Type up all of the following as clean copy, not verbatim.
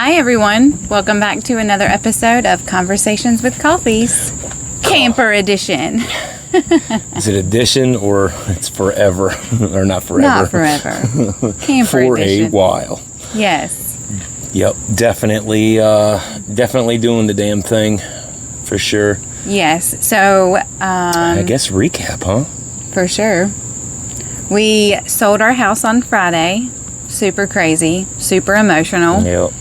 Hi, everyone. Welcome back to another episode of Conversations with Coffees, Camper Edition. Is it edition or it's forever? Or not forever? Not forever. Camper For Edition. a while. Yes. Yep, definitely doing the damn thing, for sure. Yes. So, I guess recap, huh? for sure. We sold our house on Friday. Super crazy. Super emotional. Yep.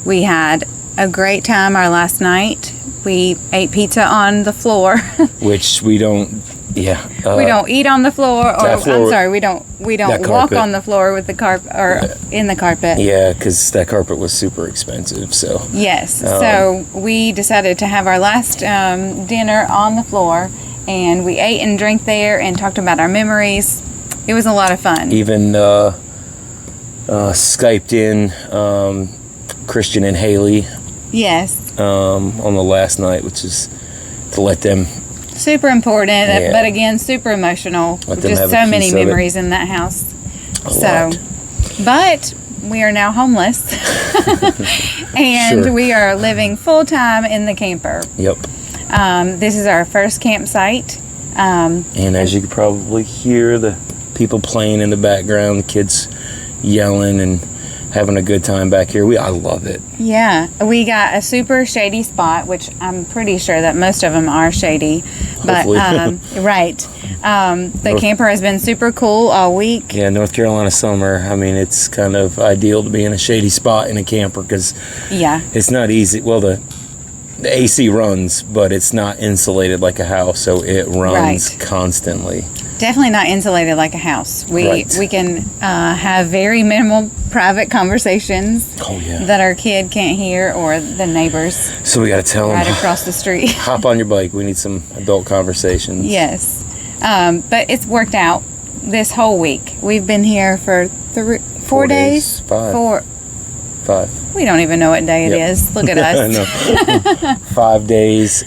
We had a great time our last night. We ate pizza on the floor. Which we don't. Yeah. We don't eat on the floor, or that floor- I'm sorry, we don't that walk carpet. on the floor with the carpet or in the carpet. Yeah, because that carpet was super expensive. So. Yes. So we decided to have our last dinner on the floor, and we ate and drank there and talked about our memories. It was a lot of fun. Even Skyped in Christian and Haley Yes. on the last night, which is to let them. Super important, Yeah. but again, super emotional. Let them Just have a so many piece of it. memories in that house. A So, lot. but we are now homeless, and Sure. we are living full time in the camper. Yep. This is our first campsite. And as you could probably hear, the people playing in the background, the kids yelling and having a good time back here. I love it. Yeah, we got a super shady spot, which I'm pretty sure that most of them are shady. But Hopefully. right, the camper has been super cool all week. Yeah, North Carolina summer. I mean, it's kind of ideal to be in a shady spot in a camper because Yeah, it's not easy. Well, the AC runs, but it's not insulated like a house, so it runs Right. constantly. definitely not insulated like a house. We Right. can have very minimal private conversations Oh yeah. that our kid can't hear, or the neighbors So we got to tell right them, across the street. hop on your bike. We need some adult conversations. Yes, but it's worked out this whole week. We've been here for 4 days. 5. 5. We don't even know what day it Yep. is. Look at us. I know. 5 days.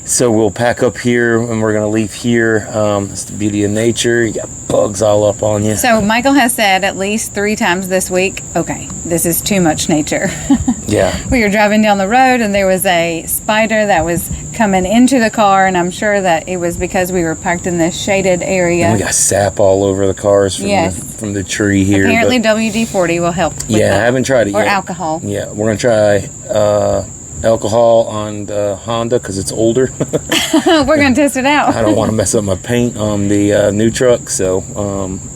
So we'll pack up here and we're going to leave here. It's the beauty of nature. You got bugs all up on you. So Michael has said at least 3 times this week, okay, this is too much nature. Yeah. We were driving down the road and there was a spider that was coming into the car, and I'm sure that it was because we were parked in this shaded area. And we got sap all over the cars from, Yes. from the tree here. Apparently but- WD-40 will help with yeah, that. I haven't tried it Or yet. alcohol. Yeah, we're going to try alcohol on the Honda because it's older. We're going to test it out. I don't want to mess up my paint on the new truck, so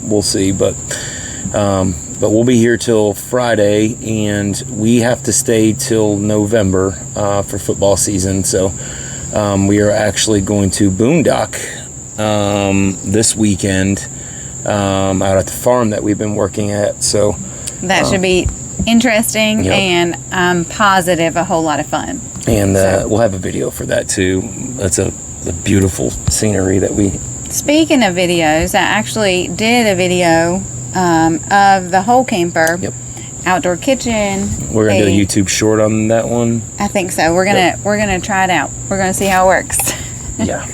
we'll see. But we'll be here till Friday, and we have to stay till November for football season. So we are actually going to boondock this weekend out at the farm that we've been working at. So That should be interesting, Yep. and I'm positive a whole lot of fun. and So- we'll have a video for that too. That's the beautiful scenery that we. Speaking of videos, I actually did a video of the whole camper. Yep. Outdoor kitchen. We're gonna do a YouTube short on that one. I think so. We're gonna try it out. We're gonna see how it works. Yeah.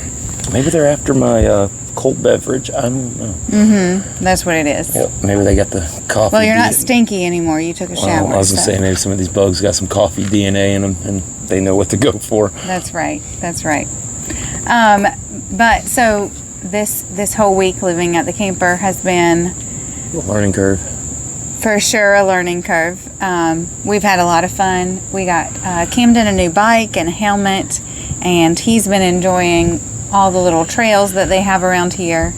Maybe they're after my cold beverage. I don't know. That's what it is. Yep. Maybe they got the coffee. Well, you're not DNA. stinky anymore. You took a shower. Well, I was gonna so- say maybe some of these bugs got some coffee DNA in them, and they know what to go for. That's right. That's right. But so this whole week living at the camper has been Learning curve. for sure a learning curve. We've had a lot of fun. We got Camden a new bike and a helmet, and he's been enjoying all the little trails that they have around here.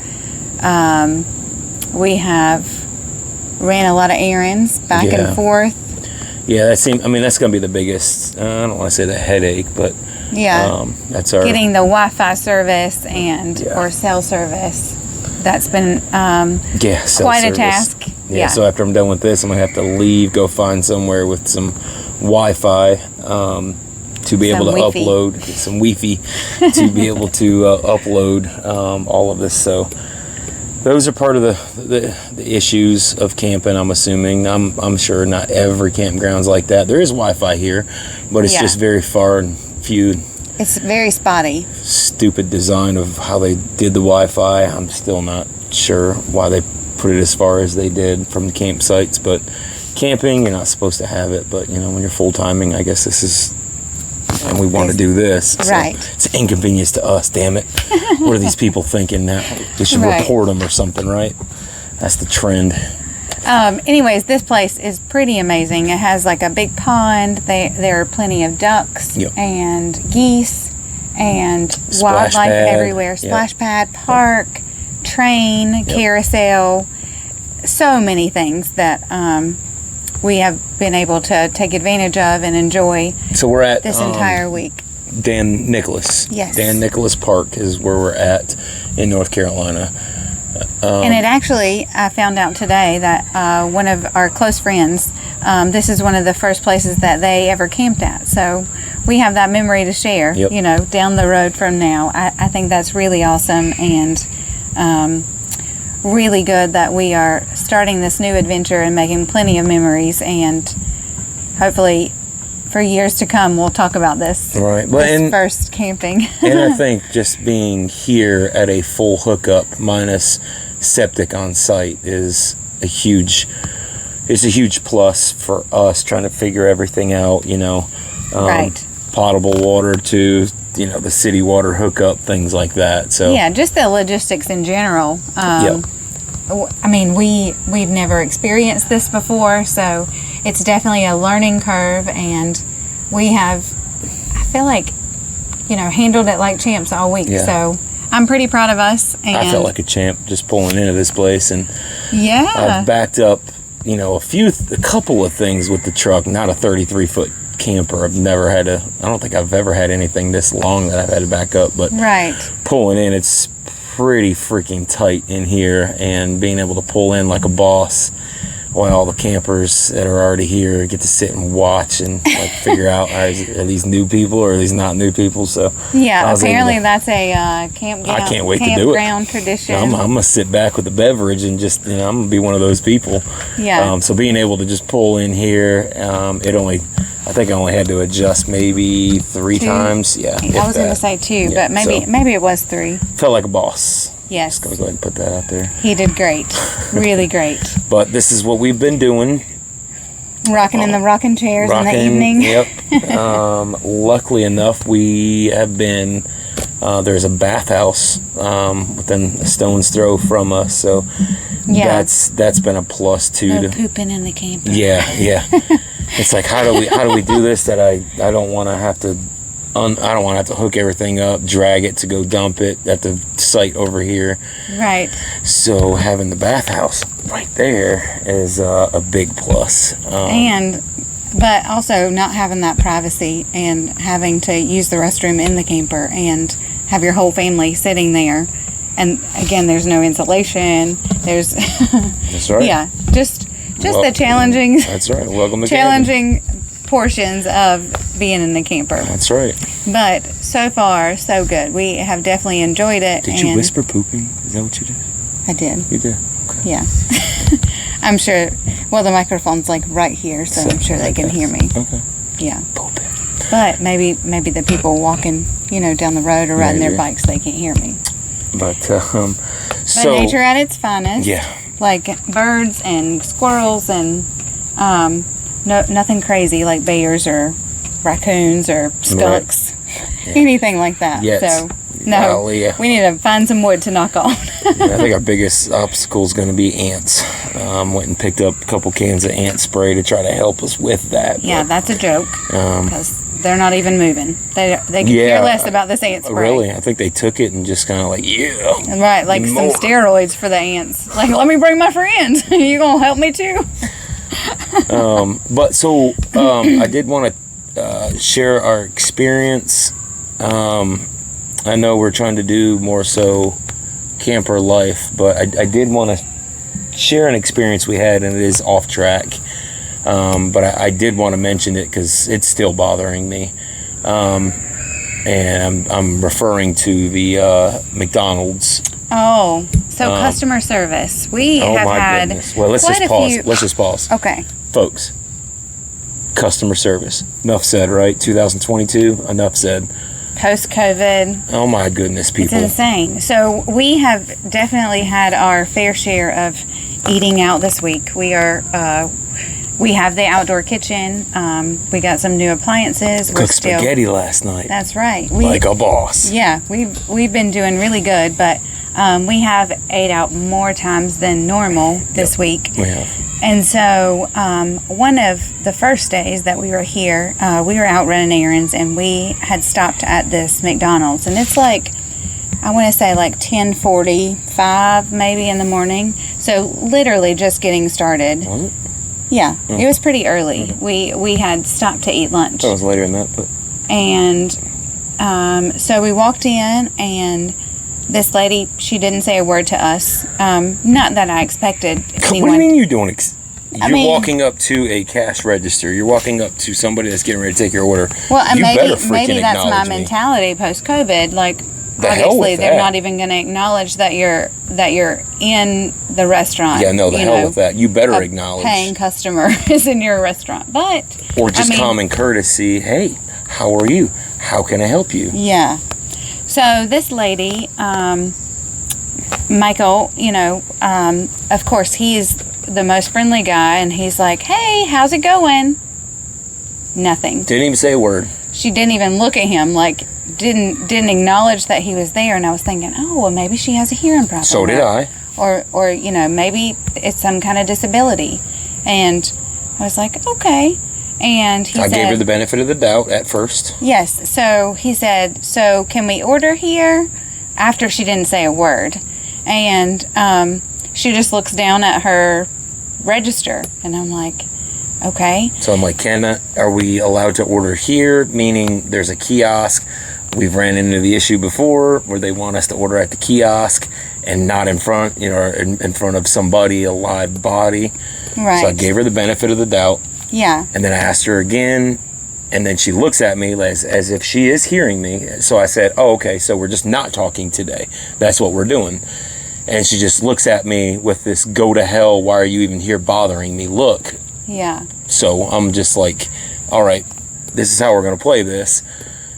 We have ran a lot of errands back Yeah. and forth. Yeah, that seems. I mean, that's gonna be the biggest. I don't want to say the headache, but Yeah. that's our. Getting the Wi-Fi service and Yeah. or cell service. That's been Yeah, cell quite a service. task. Yeah, so after I'm done with this, I'm gonna have to leave, go find somewhere with some Wi-Fi to be able to Wi-Fi. upload, get some Wi-Fi to be able to upload all of this. So those are part of the issues of camping. I'm assuming. I'm sure not every campground's like that. There is Wi-Fi here, but it's Yeah. just very far and few. It's very spotty. Stupid design of how they did the Wi-Fi. I'm still not sure why they put it as far as they did from the campsites. But camping, you're not supposed to have it. But when you're full timing, I guess this is, and we want to do this. So right. It's an inconvenience to us. Damn it! What are these people thinking now? We should Right. report them or something, right? That's the trend. Anyways, this place is pretty amazing. It has like a big pond. There are plenty of ducks Yep. and geese and Splash wildlife pad. everywhere. Yep. Splash pad, park, train, carousel. So many things that we have been able to take advantage of and enjoy So we're at this entire week. Dan Nicholas. Yes. Dan Nicholas Park is where we're at in North Carolina. And it actually, I found out today that one of our close friends, this is one of the first places that they ever camped at. So we have that memory to share, Yep. down the road from now. I think that's really awesome and really good that we are starting this new adventure and making plenty of memories. And hopefully for years to come, we'll talk about this. Right. Well, This first camping. And I think just being here at a full hookup minus septic on site is a huge plus for us trying to figure everything out, Right. potable water to, the city water hookup, things like that. So Yeah, just the logistics in general. Yep. I mean, we've never experienced this before, so it's definitely a learning curve, and we have, I feel like, handled it like champs all week. Yeah. So I'm pretty proud of us. And I felt like a champ just pulling into this place, and yeah, I've backed up, a couple of things with the truck, not a 33-foot camper. I don't think I've ever had anything this long that I've had to back up, but right. pulling in, it's pretty freaking tight in here, and being able to pull in like a boss while all the campers that are already here get to sit and watch and figure out are these new people or are these not new people. So Yeah, apparently able to, that's a campground. I can't wait to do it. Campground tradition. I'm gonna sit back with the beverage and just I'm gonna be one of those people. Yeah. So being able to just pull in here, I think I only had to adjust maybe 3 2. times. Yeah, I was going to say 2, Yeah, but maybe it was 3. felt like a boss. Yes. Just gonna go ahead and put that out there. He did great. Really great. But this is what we've been doing. Rocking in the rocking chairs in the evening. Yep. Luckily enough, we have been. There's a bathhouse within a stone's throw from us, so Yeah. that's been a plus too. No pooping in the camper. Yeah. It's like how do we do this that I don't want to have to. I don't want to have to hook everything up, drag it to go dump it at the site over here. Right. So having the bathhouse right there is a big plus. But also not having that privacy and having to use the restroom in the camper and have your whole family sitting there. And again, there's no insulation. There's That's right. yeah, just the challenging That's right. Welcome to challenging portions of being in the camper. camping. That's right. But so far, so good. We have definitely enjoyed it. Did you whisper pooping? Is that what you did? I did. You did. Yeah. I'm sure. Well, the microphone's like right here, so I'm sure they can hear me. Okay. Yeah. Pooping. But maybe the people walking, down the road or riding their Maybe. bikes, they can't hear me. But But so nature at its finest. yeah. Like birds and squirrels and nothing crazy like bears or raccoons or skunks, Yeah. anything like that. Yes. So no, Well, yeah. we need to find some wood to knock on. I think our biggest obstacle is going to be ants. Went and picked up a couple cans of ant spray to try to help us with that. Yeah, that's a joke because they're not even moving. They can care less about this ant spray. Really, I think they took it and just kind of like Right, like some More. steroids for the ants. Like, let me bring my friends. You gonna help me too? But so I did want to share our experience. I know we're trying to do more so camper life, but I did want to share an experience we had, and it is off track. But I did want to mention it because it's still bothering me. And I'm referring to the McDonald's. Oh, so customer service. We Oh have my had goodness. Well, let's quite just a pause. few- Let's just pause. Okay. Folks, customer service. Enough said, right? 2022, enough said. Post-COVID, Oh my goodness, it's people. insane. So we have definitely had our fair share of eating out this week. We are. We have the outdoor kitchen. We got some new appliances. Cooked spaghetti last night. That's right. Like a boss. Yeah, we've been doing really good, but we have ate out more times than normal this week. We have. And so one of the first days that we were here, we were out running errands, and we had stopped at this McDonald's, and it's like, I want to say like 10:45 maybe in the morning. So literally just getting started. Was it? Yeah, it was pretty early. We had stopped to eat lunch. That was later than that, but And so we walked in, and this lady, she didn't say a word to us. Not that I expected anyone. what do you mean you don't? You're mean- walking up to a cash register. You're walking up to somebody that's getting ready to take your order. Well, and you better maybe freaking that's my acknowledge me. mentality post-COVID. Like, The hell obviously, with they're that. not even going to acknowledge that you're in the restaurant. Yeah, no, the you hell know, with that. You better a acknowledge. paying customer is in your restaurant, but Or just I mean, common courtesy. Hey, how are you? How can I help you? Yeah. So this lady, Michael, of course, he's the most friendly guy, and he's like, "Hey, how's it going?" Nothing. Didn't even say a word. She didn't even look at him, like didn't acknowledge that he was there. And I was thinking, oh, well, maybe she has a hearing problem. So did I. Or maybe it's some kind of disability. And I was like, okay. And he I said, gave her the benefit of the doubt at first. yes. So he said, so can we order here? After she didn't say a word. And she just looks down at her register. And I'm like, okay. So I'm like, are we allowed to order here? Meaning there's a kiosk. We've ran into the issue before where they want us to order at the kiosk and not in front, in front of somebody, a live body. Right. So I gave her the benefit of the doubt. Yeah. And then I asked her again, and then she looks at me as if she is hearing me. So I said, oh, okay, so we're just not talking today. That's what we're doing. And she just looks at me with this go to hell, why are you even here bothering me look. Yeah. So I'm just like, all right, this is how we're going to play this.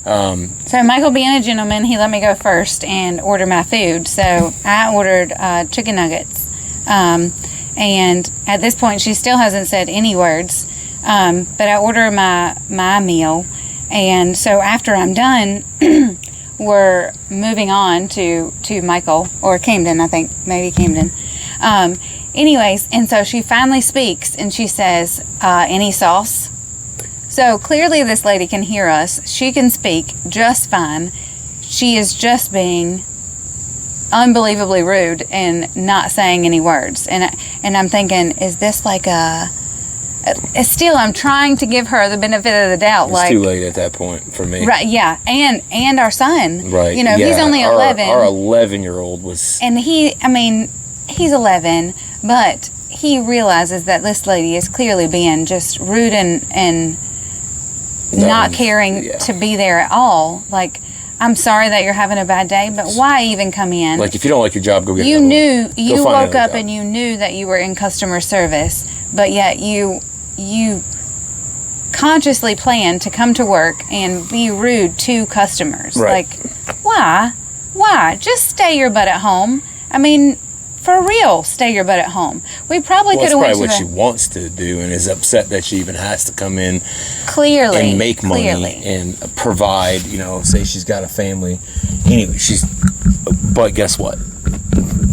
So Michael, being a gentleman, he let me go first and order my food. So I ordered chicken nuggets. And at this point, she still hasn't said any words. But I order my meal. And so after I'm done, we're moving on to Michael, or Camden, I think. Maybe Camden. Anyways, and so she finally speaks, and she says, any sauce? So clearly this lady can hear us. She can speak just fine. She is just being unbelievably rude and not saying any words. And I'm thinking, is this like still, I'm trying to give her the benefit of the doubt. It's like, too late at that point for me. Right, yeah. And our son. Right. He's only 11. Our 11-year-old was... And he's 11, but he realizes that this lady is clearly being just rude and not caring to be there at all. Like, I'm sorry that you're having a bad day, but why even come in? Like, if you don't like your job, go get You another one. you Go find woke another up job. and you knew that you were in customer service, but yet you consciously planned to come to work and be rude to customers. Right. Like, why? Just stay your butt at home. I mean, for real, stay your butt at home. We probably Well, could that's have went probably to what she wants to do and is upset that she even has to come in clearly and make money and provide, say she's got a family. Anyway, but guess what?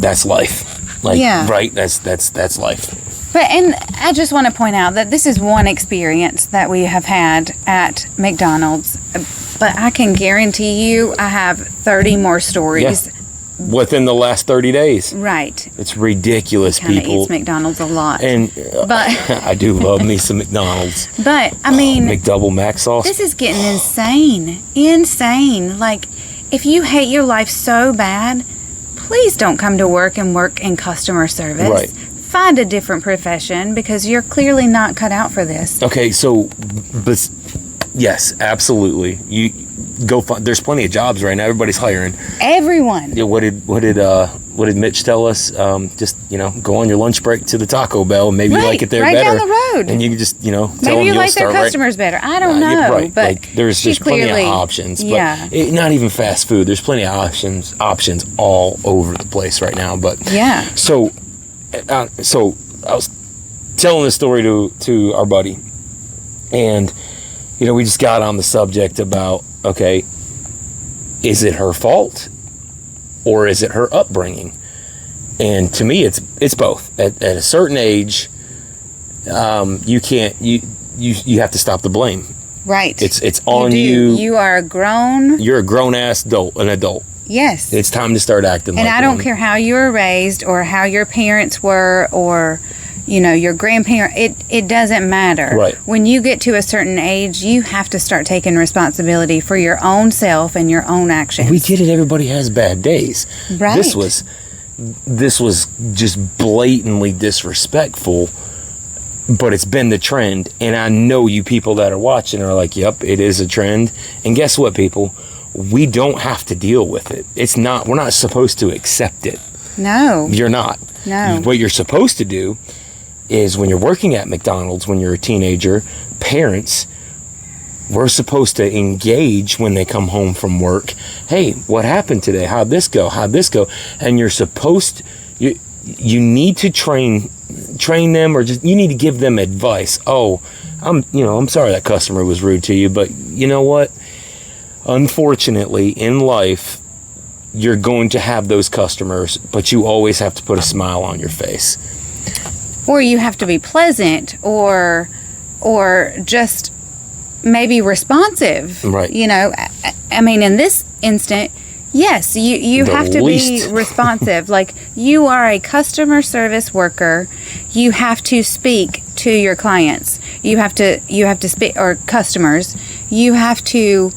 That's life. Like, Yeah. right? That's life. And I just want to point out that this is one experience that we have had at McDonald's, but I can guarantee you I have 30 more stories. Yeah. Within the last 30 days. Right. It's ridiculous, Kind of people. eats McDonald's a lot. And But I do love me some McDonald's. But I mean, McDouble Mac sauce. this is getting insane. Like, if you hate your life so bad, please don't come to work in customer service. Right. Find a different profession because you're clearly not cut out for this. Okay, so, but yes, absolutely. You go find. There's plenty of jobs right now. Everybody's hiring. Everyone. Yeah. What did Mitch tell us? Just go on your lunch break to the Taco Bell, and maybe you like it there right better. down the road. And you can just tell Maybe them you you'll like their start right- customers better. I don't know. Yeah, right. But Like, there's plenty clearly, of options. But yeah. not even fast food. There's plenty of options all over the place right now. But Yeah. So so I was telling this story to our buddy, and we just got on the subject about, okay, is it her fault or is it her upbringing? And to me, it's both. At a certain age, you can't you have to stop the blame. Right. It's on you. You are a grown. You're a grown ass an adult. Yes. It's time to start acting like one. And I don't one. care how you were raised or how your parents were or your grandparent, it doesn't matter. Right. When you get to a certain age, you have to start taking responsibility for your own self and your own actions. We get it. Everybody has bad days. Right. This was just blatantly disrespectful, but it's been the trend. And I know you people that are watching are like, yep, it is a trend. And guess what, people? We don't have to deal with it. We're not supposed to accept it. No. You're not. No. What you're supposed to do is when you're working at McDonald's, when you're a teenager, parents, we're supposed to engage when they come home from work. Hey, what happened today? How'd this go? And you're supposed you need to train them, or just you need to give them advice. Oh, I'm sorry that customer was rude to you, but you know what? Unfortunately, in life, you're going to have those customers, but you always have to put a smile on your face. Or you have to be pleasant or just maybe responsive. Right. I mean, in this instant, yes, you have to be responsive. Like, you are a customer service worker. You have to speak to your clients. You have to speak, or customers. You have to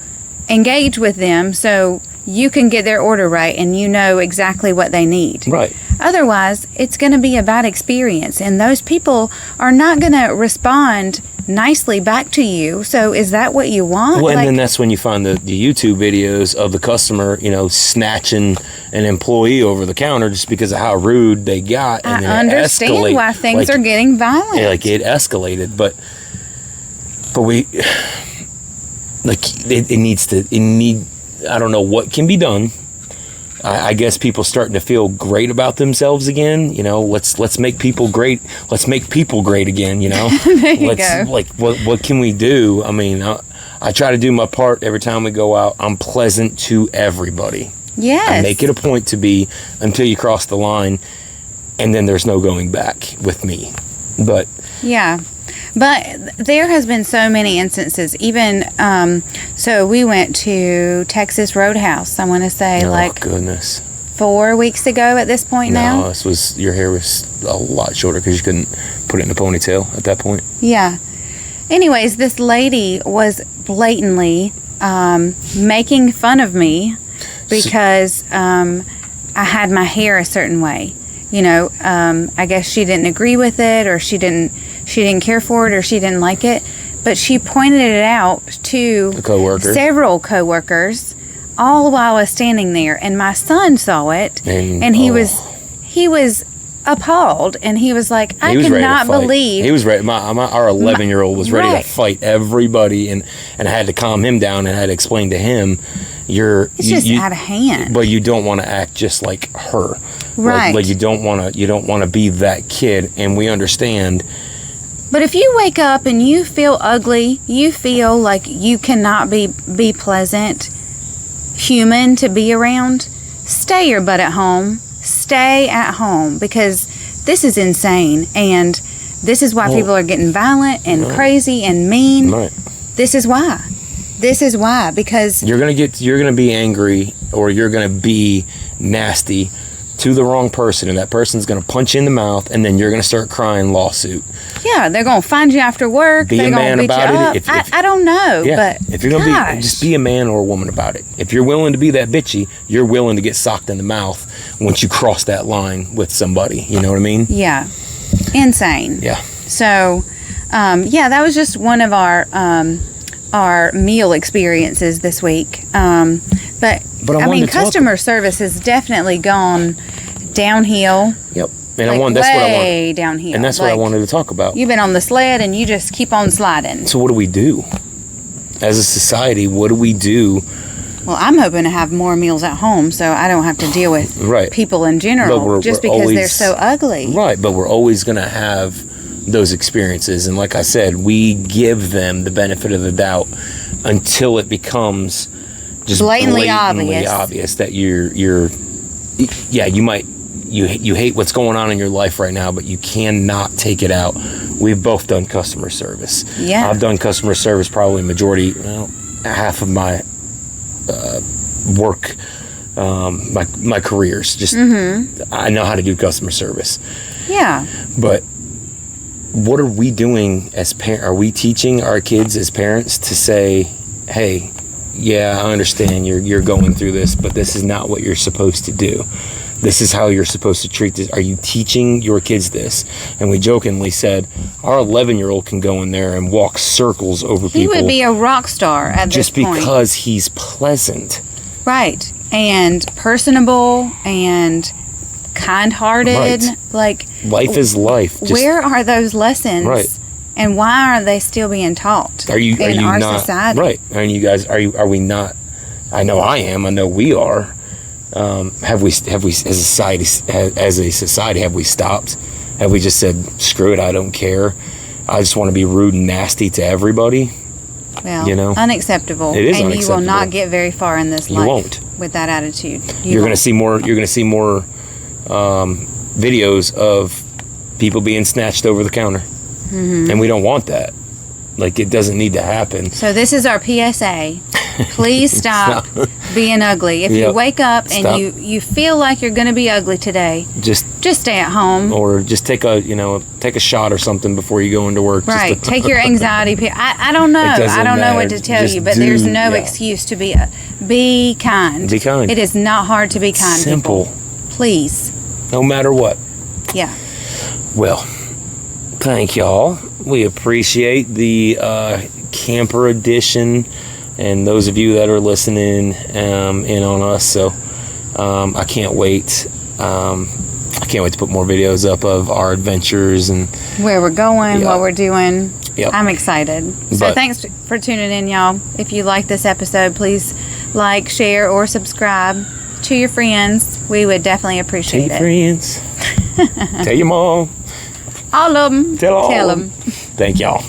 engage with them so you can get their order right and you know exactly what they need. Right. Otherwise, it's going to be a bad experience, and those people are not going to respond nicely back to you. So is that what you want? Well, and then that's when you find the YouTube videos of the customer, snatching an employee over the counter just because of how rude they got. And I understand why things are getting violent. Yeah, like it escalated, but we, I don't know what can be done. I guess people starting to feel great about themselves again. Let's make people great. Let's make people great again. There you go. Like, what can we do? I mean, I try to do my part every time we go out. I'm pleasant to everybody. Yes. I make it a point to be until you cross the line, and then there's no going back with me. But yeah. But there has been so many instances, even, so we went to Texas Roadhouse, I want to say, goodness, 4 weeks ago at this point now. No, your hair was a lot shorter because you couldn't put it in a ponytail at that point. Yeah. Anyways, this lady was blatantly making fun of me because I had my hair a certain way. I guess she didn't agree with it, or she didn't care for it, or she didn't like it, but she pointed it out to several coworkers, all while I was standing there, and my son saw it, and he was appalled, and he was like, I cannot believe. He was ready. Our 11-year-old was ready to fight everybody, and I had to calm him down and I had to explain to him, it's just out of hand. But you don't want to act just like her, right? Like you don't want to be that kid, and we understand. But if you wake up and you feel ugly, you feel like you cannot be pleasant, human to be around, stay your butt at home. Stay at home, because this is insane, and this is why people are getting violent and crazy and mean. Right. This is why, because you're gonna be angry, or you're gonna be nasty to the wrong person, and that person's gonna punch you in the mouth, and then you're gonna start crying lawsuit. Yeah, they're gonna find you after work. Be a man about it. I don't know, yeah, but if you're gonna just be a man or a woman about it. If you're willing to be that bitchy, you're willing to get socked in the mouth once you cross that line with somebody. You know what I mean? Yeah, insane. Yeah. So, that was just one of our meal experiences this week. But I mean, customer service has definitely gone downhill. Yep. And that's what I want. Downhill. And that's what I wanted to talk about. You've been on the sled and you just keep on sliding. So what do we do? As a society, what do we do Well, I'm hoping to have more meals at home so I don't have to deal with Right. people in But general just we're because they're always- so ugly. Right, but we're always going to have those experiences. And like I said, we give them the benefit of the doubt until it becomes just Blatantly blatantly obvious. obvious that you hate what's going on in your life right now, but you cannot take it out. We've both done customer service. Yeah. I've done customer service probably half of my work, my careers. Just I know how to do customer service. Yeah. But what are we doing as parents? Are we teaching our kids as parents to say, hey, yeah, I understand you're going through this, but this is not what you're supposed to do. This is how you're supposed to treat this. Are you teaching your kids this? And we jokingly said, our 11-year-old can go in there and walk circles over He people would be a rock star at just this point. because he's pleasant. Right. And personable and kind-hearted. Right. Like, Life is life. Just, where are those lessons? Right. And why are they still being taught Are you in our not society? right? Are you guys? Are we not? I know I am. I know we are. Have we as a society have we stopped? Have we just said screw it? I don't care. I just want to be rude and nasty to everybody. Well, You know? unacceptable. It is and you will unacceptable. not get very far in this You life won't. with that attitude. You're going to won't. see more. You're going to see more videos of people being snatched over the counter, and we don't want that. Like, it doesn't need to happen. So this is our PSA. Please stop being ugly. If you Yep. wake up and Stop. you feel like you're going to be ugly today, Just stay at home. or just take a shot or something before you go into work. just Right. to- Take your anxiety pill. I don't know. doesn't I don't know what matter. to tell Just you, but there's no yeah. excuse to be kind. Be kind. It is not hard to be kind. Simple. People. Please. No matter what. Yeah. Well, thank y'all. We appreciate the camper edition, and those of you that are listening in on us. So I can't wait. I can't wait to put more videos up of our adventures and Where we're going, Yep. what we're doing. Yep. I'm excited. So But- thanks for tuning in, y'all. If you like this episode, please like, share, or subscribe to your friends. We would definitely tell appreciate your it. friends, tell your mom, All of them. tell all Tell of 'em. them. Thank y'all.